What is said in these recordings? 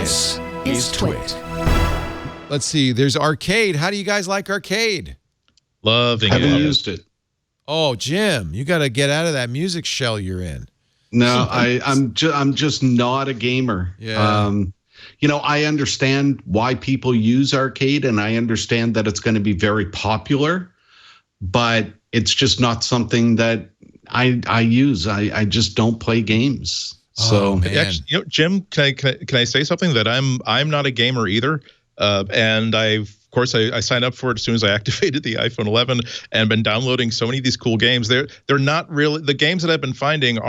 This is TWiT. Let's see. There's arcade. How do you guys like arcade? Loving it. Haven't used it. Oh, Jim, you got to get out of that music shell you're in. No, I'm just not a gamer. Yeah. I understand why people use arcade, and I understand that it's going to be very popular, but it's just not something that I use. I just don't play games. So, actually, Jim, can I say something? That I'm not a gamer either, and I signed up for it as soon as I activated the iPhone 11 and been downloading so many of these cool games. They're not really the games that I've been finding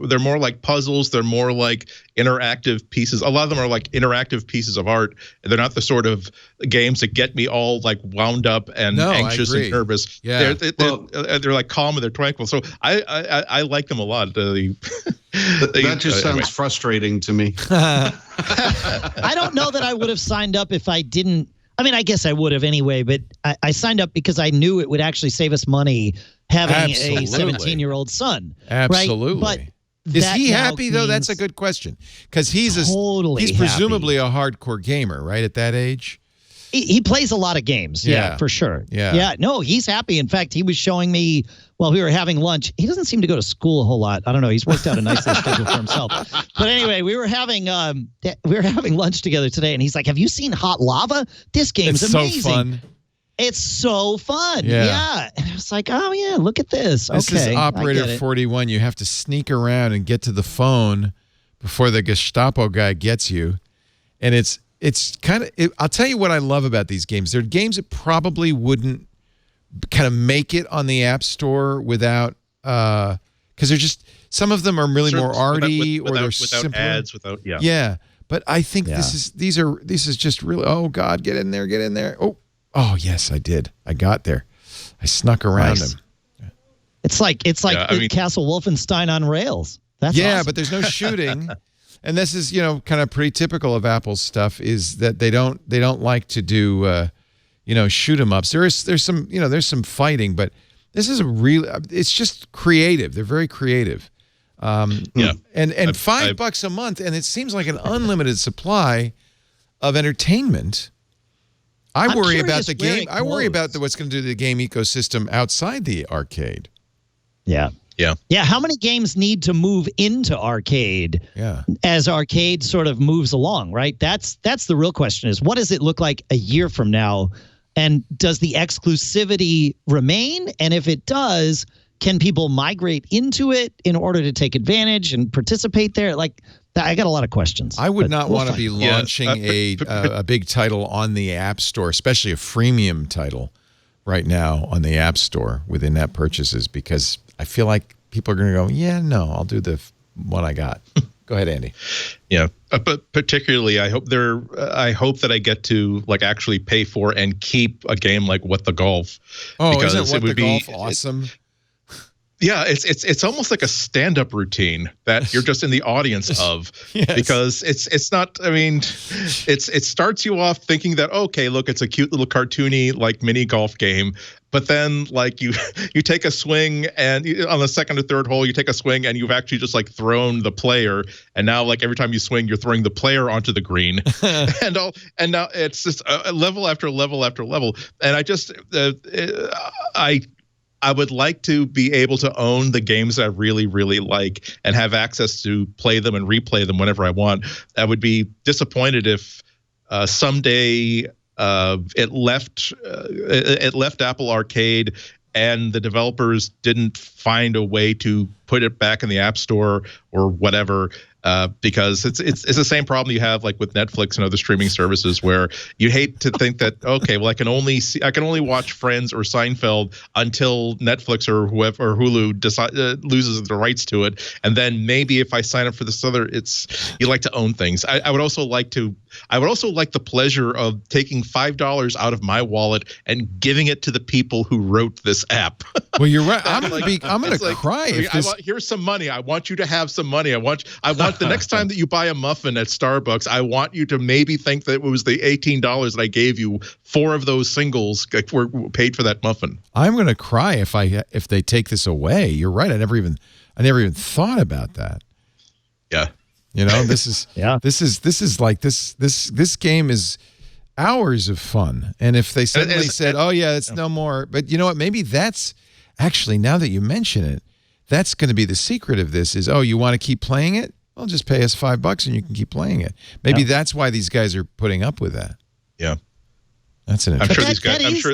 they're more like puzzles. They're more like interactive pieces. A lot of them are like interactive pieces of art. They're not the sort of games that get me all like wound up and anxious and nervous. Yeah. They're like calm and they're tranquil. So I like them a lot. That just sounds frustrating to me. I don't know that I would have signed up if I didn't. I mean, I guess I would have anyway, but I signed up because I knew it would actually save us money having a 17-year-old son. Absolutely. Right? But is he happy, though? That's a good question. Because he's presumably a hardcore gamer, right, at that age? He plays a lot of games, yeah, for sure. Yeah. No, he's happy. In fact, he was showing me while we were having lunch. He doesn't seem to go to school a whole lot. I don't know. He's worked out a nice little schedule for himself. But anyway, we were having lunch together today, and he's like, "Have you seen Hot Lava? This game's amazing. So fun. It's so fun." Yeah. And I was like, "Oh yeah, look at this." This is Operator 41. You have to sneak around and get to the phone before the Gestapo guy gets you, and it's kind of, I'll tell you what I love about these games. They're games that probably wouldn't kind of make it on the App Store without, because they're just, some of them are really more arty or they're simpler. Ads, Yeah. But I think this is just really, oh God, get in there. Oh yes, I did. I got there. I snuck around him. It's like Castle Wolfenstein on rails. That's awesome. But there's no shooting. And this is, kind of pretty typical of Apple's stuff, is that they don't like to do, shoot 'em ups. There's some fighting, but this is it's just creative. They're very creative. And $5 a month, and it seems like an unlimited supply of entertainment. I worry about the game. I worry about what's going to do to the game ecosystem outside the arcade. Yeah. How many games need to move into arcade as arcade sort of moves along, right? That's the real question, is what does it look like a year from now? And does the exclusivity remain? And if it does, can people migrate into it in order to take advantage and participate there? Like, I got a lot of questions. I would not want to be launching a big title on the App Store, especially a freemium title right now on the App Store with in-app purchases, because I feel like people are going to go, I'll do the one I got. Go ahead, Andy. Yeah, but particularly, I hope that I get to like actually pay for and keep a game like What the Golf. Oh, isn't What the Golf awesome? Yeah, it's almost like a stand-up routine that you're just in the audience of, because it's not. I mean, it starts you off thinking that, okay, look, it's a cute little cartoony like mini golf game, but then like you take a swing, and on the second or third hole you take a swing and you've actually just like thrown the player, and now like every time you swing you're throwing the player onto the green, and now it's just level after level after level, and I would like to be able to own the games I really, really like and have access to play them and replay them whenever I want. I would be disappointed if someday it left Apple Arcade and the developers didn't find a way to put it back in the App Store or whatever. Because it's the same problem you have like with Netflix and other streaming services, where you hate to think that, okay, well I can only watch Friends or Seinfeld until Netflix or whoever or Hulu loses the rights to it, and then maybe if I sign up for this other, you like to own things. I would also like the pleasure of taking $5 out of my wallet and giving it to the people who wrote this app. Well, you're right. I'm gonna cry. Here's some money. I want you to have some money. I want the next time that you buy a muffin at Starbucks, I want you to maybe think that it was the $18 that I gave you. 4 of those singles were paid for that muffin. I'm going to cry if they take this away. You're right. I never even thought about that. Yeah. You know, this is this game is hours of fun. And if they suddenly said, "Oh yeah, it's no more," but you know what? Maybe that's actually, now that you mention it, that's going to be the secret of this. Is, oh, you want to keep playing it? Well, just pay us $5 and you can keep playing it. Maybe that's why these guys are putting up with that. Yeah, that's an. I'm sure these guys. I'm sure.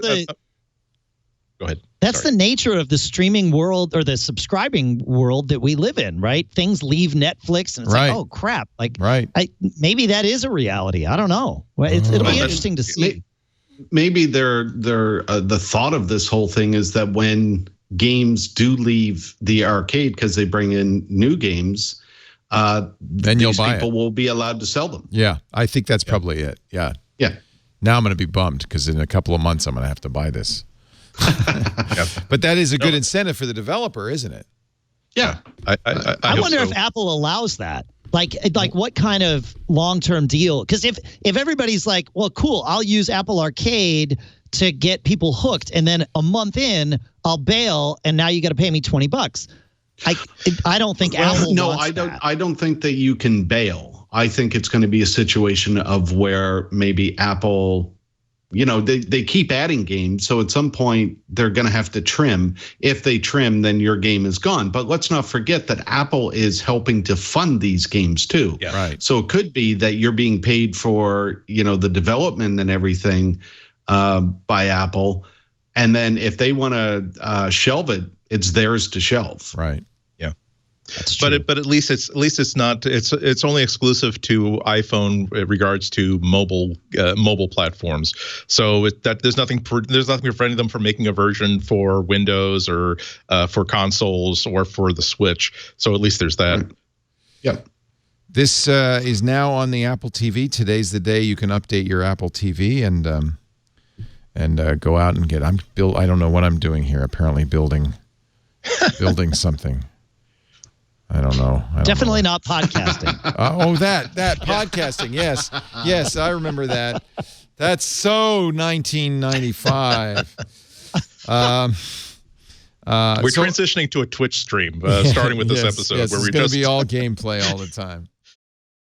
Go ahead. That's the nature of the streaming world or the subscribing world that we live in, right? Things leave Netflix and it's like, oh crap! Like, maybe that is a reality. I don't know. Well, it'll be interesting to see. Maybe the thought of this whole thing is that when games do leave the arcade because they bring in new games, then you'll buy people will be allowed to sell them. Yeah, I think that's probably it. Yeah. Now I'm going to be bummed because in a couple of months I'm going to have to buy this. But that is a good incentive for the developer, isn't it? Yeah. I wonder if Apple allows that. Like what kind of long-term deal? Because if everybody's like, well, cool, I'll use Apple Arcade to get people hooked, and then a month in, I'll bail, and now you got to pay me $20. I don't think Apple. No, wants that. I don't think that you can bail. I think it's going to be a situation of where maybe Apple, you know, they keep adding games, so at some point they're going to have to trim. If they trim, then your game is gone. But let's not forget that Apple is helping to fund these games too. Yeah. Right. So it could be that you're being paid for, you know, the development and everything by Apple, and then if they want to shelve it, it's theirs to shelve. Right. But at least it's not, it's only exclusive to iPhone in regards to mobile platforms. So there's nothing preventing them from making a version for Windows or for consoles or for the Switch. So at least there's that. Yep. This is now on the Apple TV. Today's the day you can update your Apple TV and go out and get. I don't know what I'm doing here. Apparently building something. I don't know. Definitely not podcasting. That podcasting. Yes, I remember that. That's so 1995. We're transitioning to a Twitch stream, starting with this episode. Yes, where it's going to be all gameplay all the time.